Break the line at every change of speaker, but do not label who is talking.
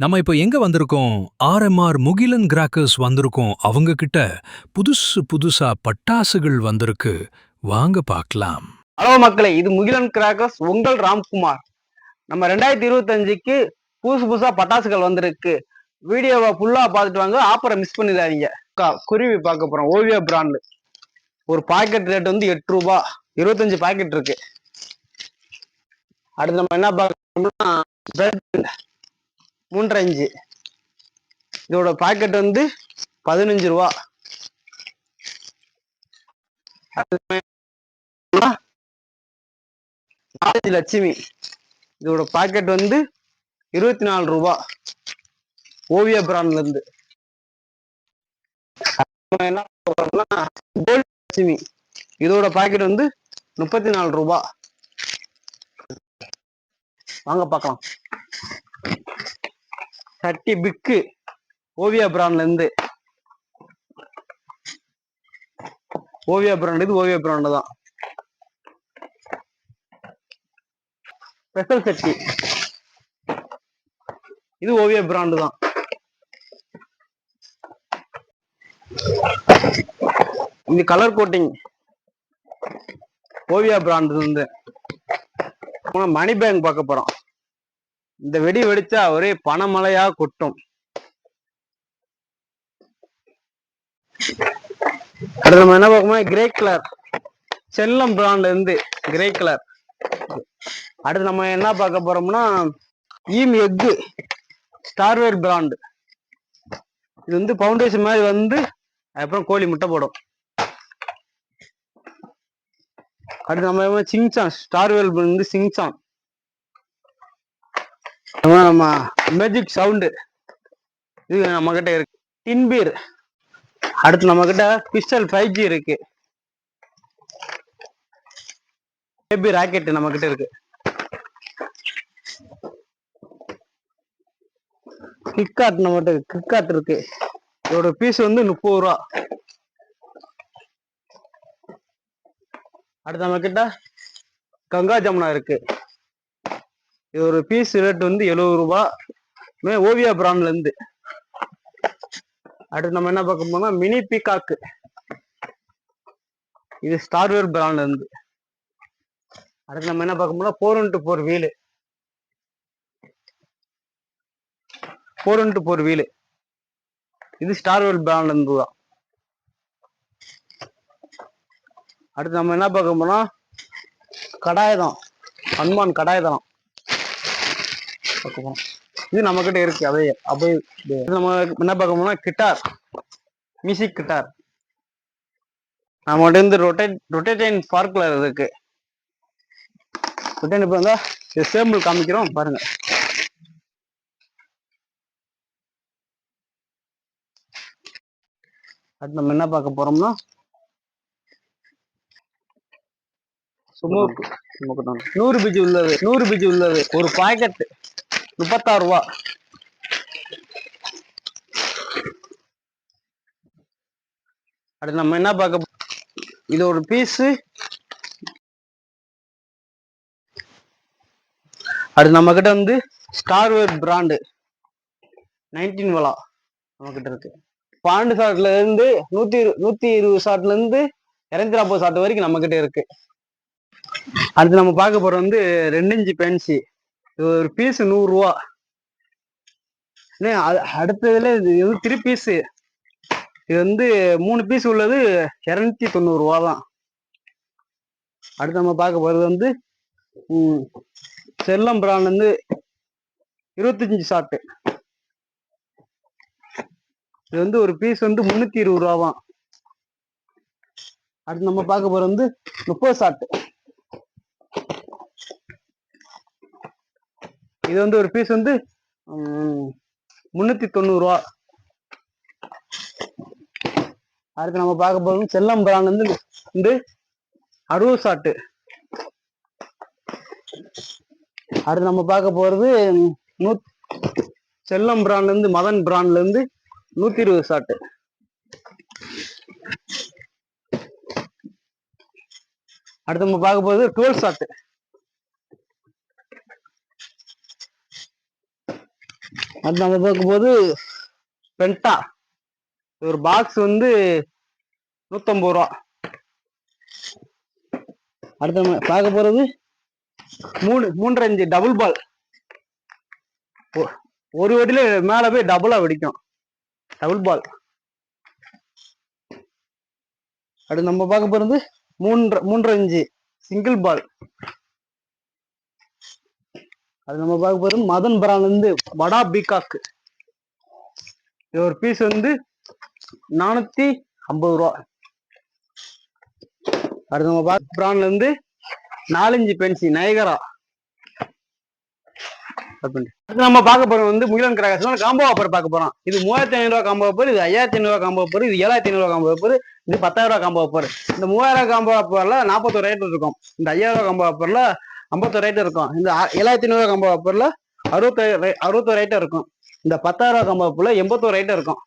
நம்ம இப்போ எங்க வந்திருக்கோம்? ஆர்எம்ஆர் முகிலன் கிராக்கர்ஸ் வந்திருக்கோம். அவங்க கிட்ட புதுசு புதுசா பட்டாசுகள் வந்திருக்கு. வாங்க பார்க்கலாம்.
ஹலோ மக்களே, இது முகிலன் கிராக்கர்ஸ், உங்கள் ராம்குமார். நம்ம 2025க்கு புதுசு புதுசா பட்டாசுகள் வந்திருக்கு. வீடியோவை ஃபுல்லா பார்த்துட்டு வாங்க, ஆப்பரை மிஸ் பண்ணிடாதீங்க. குருவி பார்க்க போறோம். ஓவியா பிராண்ட். ஒரு பாக்கெட் ரேட் வந்து 8 ரூபாய். 25 பாக்கெட் இருக்கு. அடுத்து நம்ம என்ன பார்க்கணும்னா 3.5 இன்ச்சு. இதோட பாக்கெட் வந்து 15 ரூபா. லட்சுமி, இதோட பாக்கெட் வந்து 24 ரூபா. ஓவியா பிராண்ட்ல இருந்து. என்ன லட்சுமி, இதோட பாக்கெட் வந்து 34 ரூபா. வாங்க பார்க்கலாம். சட்டி பிக்கு, ஓவியா பிராண்ட்ல இருந்து. ஓவியா பிராண்ட், இது ஓவியா பிராண்ட் தான். ஸ்பெஷல் சட்டி, இது ஓவியா பிராண்ட் தான். இந்த கலர் கோட்டிங் ஓவியா பிராண்ட் இருந்து. மணி பேங்க் பார்க்க போறோம். இந்த வெடி வெடிச்சா ஒரே பணமழையா கொட்டும். அடுத்து நம்ம என்ன பார்க்கணும்? கிரே கலர், செல்லம் பிராண்ட்ல இருந்து கிரே கலர். அடுத்து நம்ம என்ன பார்க்க போறோம்னா ஈம் எக்கு, ஸ்டார்வேர் பிராண்ட். இது வந்து பவுண்டேஷன் மாதிரி வந்து அப்புறம் கோழி முட்டை போடும். அடுத்து நம்ம சிங்சான், ஸ்டார்வேல் வந்து சிங்சான். நம்ம மேஜிக் சவுண்டு, இது நம்ம கிட்ட இருக்கு. டின்பீர். அடுத்து நம்ம கிட்ட பிஸ்டல் 5G இருக்கு. பேபி ராக்கெட் நம்ம கிட்ட இருக்கு. கிக்காட் நம்ம கிட்ட கிக்காட் இருக்கு. இதோட பீஸ் வந்து 30 ரூபா. அடுத்து நம்ம கிட்ட கங்கா ஜமுனா இருக்கு. இது ஒரு பீஸ் ரேட் வந்து 70 ரூபா. ஓவியா பிராண்ட்ல இருந்து. அடுத்து நம்ம என்ன பார்க்க போனா மினி பீகாக்கு, இது ஸ்டார்வேர் பிராண்ட்ல இருந்து. அடுத்து நம்ம என்ன பார்க்க போனா 4x4 வீலு, 4x4 வீலு, இது ஸ்டார்வேர் பிராண்ட்ல இருந்து தான். அடுத்து நம்ம என்ன பார்க்க போனா கடாயதம், ஹனுமான் கடாயதம் பார்க்க போறோம். இது நம்ம கிட்ட இருக்கு. அதே நம்ம என்ன பார்க்க போனா கிட்டார், மியூசிக் கிட்டார். நம்மகிட்ட இருந்து ரொட்டேட்டிங் ஸ்பார்க்லர் இருக்கு. இப்ப வந்து சேம்பிள் காமிக்கிறோம் பாருங்க. அது நம்ம என்ன பார்க்க போறோம்னா 100 பிஜி உள்ளது, 100 பிஜி உள்ளது. ஒரு பாக்கெட் 36 ரூபா. அடுத்து நம்ம என்ன பார்க்க, இது ஒரு பீஸ். அடுத்து நம்ம கிட்ட வந்து ஸ்டார்வேர் பிராண்டு 19 வலா நம்ம கிட்ட இருக்கு. 12 ஷாட்ல இருந்து 120 ஷாட்ல இருந்து 240 ஷாட் வரைக்கும் நம்ம கிட்ட இருக்கு. அடுத்து நம்ம பார்க்க போறது வந்து 2 இன்ச்சு பென்சி. இது ஒரு பீஸ் 100 ரூபா. அடுத்ததுல இது 3 பீஸ். இது வந்து 3 பீஸ் உள்ளது 290 ரூபா தான். அடுத்து நம்ம பார்க்க போறது வந்து செல்லம் பிராண்ட்ல இருந்து 25 ஷாட்டு. இது வந்து ஒரு பீஸ் வந்து 320 ரூபா தான். அடுத்து நம்ம பார்க்க போறது வந்து 30 ஷாட்டு. இது வந்து ஒரு பீஸ் வந்து 390 ரூபா. அடுத்து நம்ம பார்க்க போறது செல்லம் பிராண்ட் வந்து 60 ஷாட்டு. அடுத்து நம்ம பார்க்க போறது செல்லம் பிராண்ட்ல இருந்து மதன் பிராண்ட்ல இருந்து 120 ஷாட்டு. அடுத்து நம்ம பார்க்க போறது 12 ஷாட்டு. அது நம்ம பார்க்கும்போது பென்டா ஒரு பாக்ஸ் வந்து 150 ரூபா. அடுத்து நம்ம பார்க்க போறது 3.5 டபுள் பால். ஒரு வட்டில மேல போய் டபுளா வெடிக்கும், டபுள் பால். அடுத்து நம்ம பார்க்க போறது 3.5 சிங்கிள் பால். அது நம்ம பார்க்க போறது மதன் பிராண்ட் வந்து வடா பீகாக். இது ஒரு பீஸ் வந்து 450 ரூபா. அடுத்து நம்ம பார்க்க பிராண்ட்ல இருந்து 4 பென்சி நயகரா. அடுத்து நம்ம பார்க்க போறது வந்து முகிலன் கிராக்கர்ஸ் காம்போ ஆஃபர் பார்க்க போறோம். இது 3500 ரூபா காம்போ ஆஃபர், இது 5500 ரூபா காம்போ ஆஃபர், இது 7500 ரூபா காம்போ ஆஃபர், இது 10000 ரூபா காம்போ ஆஃபர். இந்த 3000 காம்போ ஆஃபர்ல 41 ரேட் இருக்கும். இந்த 5000 ரூபா காம்போ ஆஃபர்ல 51 ரேட் இருக்கும். இந்த 7500 ரூபா காம்போ ஆஃபர்ல 61 ரேட் இருக்கும். இந்த 10000 ரூபா காம்போ ஆஃபர்ல 81 ரேட் இருக்கும்.